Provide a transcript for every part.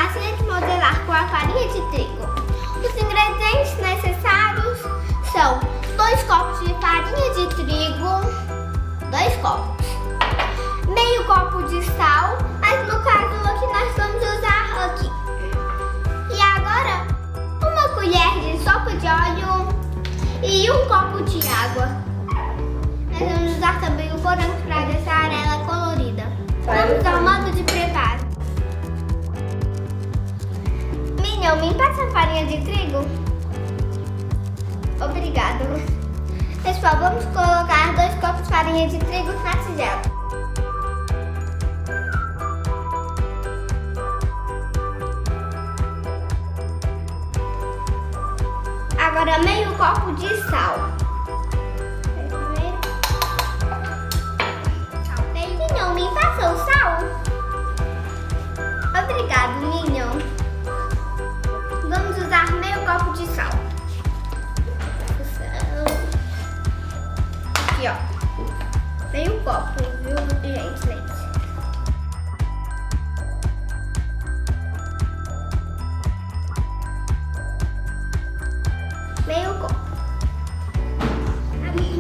massinha de modelar com a farinha de trigo. Os ingredientes necessários são 2 copos de farinha de trigo, 2 copos, meio copo de sal, mas no caso aqui nós vamos usar aqui. E agora, uma colher de sopa de óleo e 1 copo de água. Nós vamos usar também o corante para deixar ela colorida. Vamos ao modo de preparo. Minhão, me passa a farinha de trigo? Obrigado. Pessoal, vamos colocar 2 copos de farinha de trigo na tigela. Agora meio copo de sal. Minhão, me passa o sal? Obrigado, Minhão. Vamos usar meio copo de sal. Aqui, ó. Meio copo, viu, gente? Meio copo.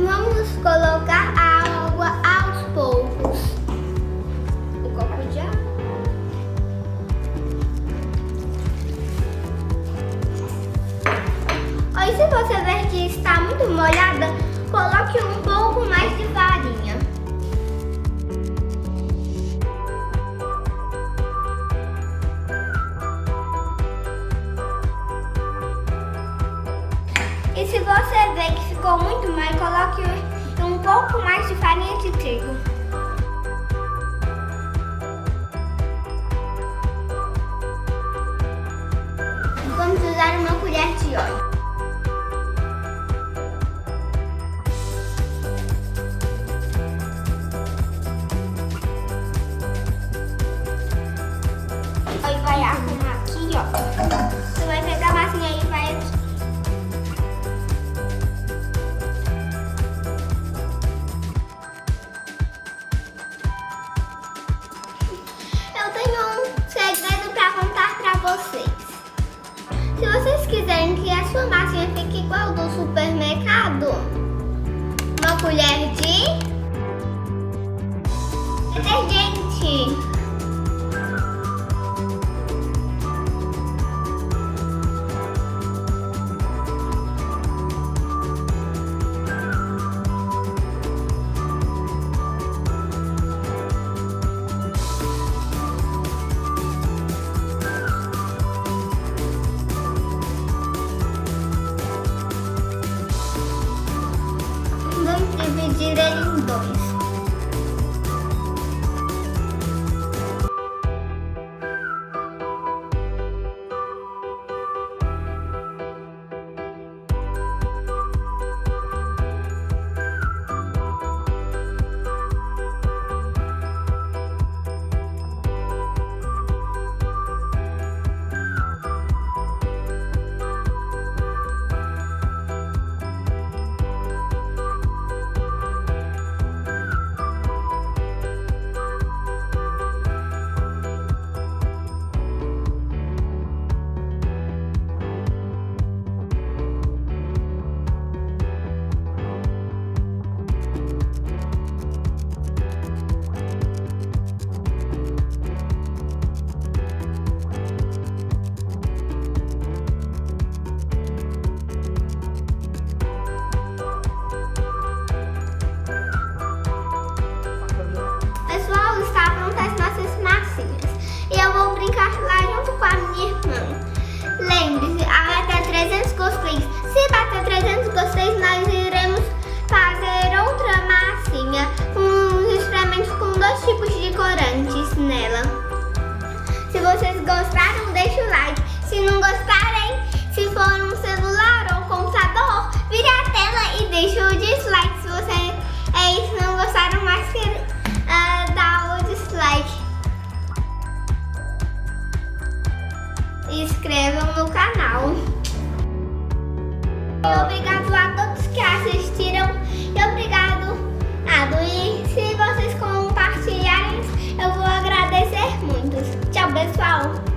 Vamos colocar a água aos poucos. O copo de água. E se você ver que está muito molhada, coloque um pouco mais de farinha. E se você ver que ficou muito mais, coloque um pouco mais de farinha de trigo. Vamos usar uma colher de óleo. Aí vai arrumar aqui, ó. Você vai pegar a massinha e vai aqui. Eu tenho um segredo para contar para vocês. Se vocês quiserem que a sua massinha fique igual do supermercado, uma colher de detergente. Dividir ele em 2. Lembre-se, a meta é 300 cosplay. Se bater 300 cosplays, nós iremos fazer outra massinha com uns experimentos com 2 tipos de corantes nela. Se vocês gostaram, deixe o like. Se não gostarem, se for um celular ou computador, vire a tela e deixe o dislike. Se você não gostaram mais, dá o dislike. E inscrevam no canal. E obrigado a todos que assistiram. E obrigado. E se vocês compartilharem, eu vou agradecer muito. Tchau, pessoal.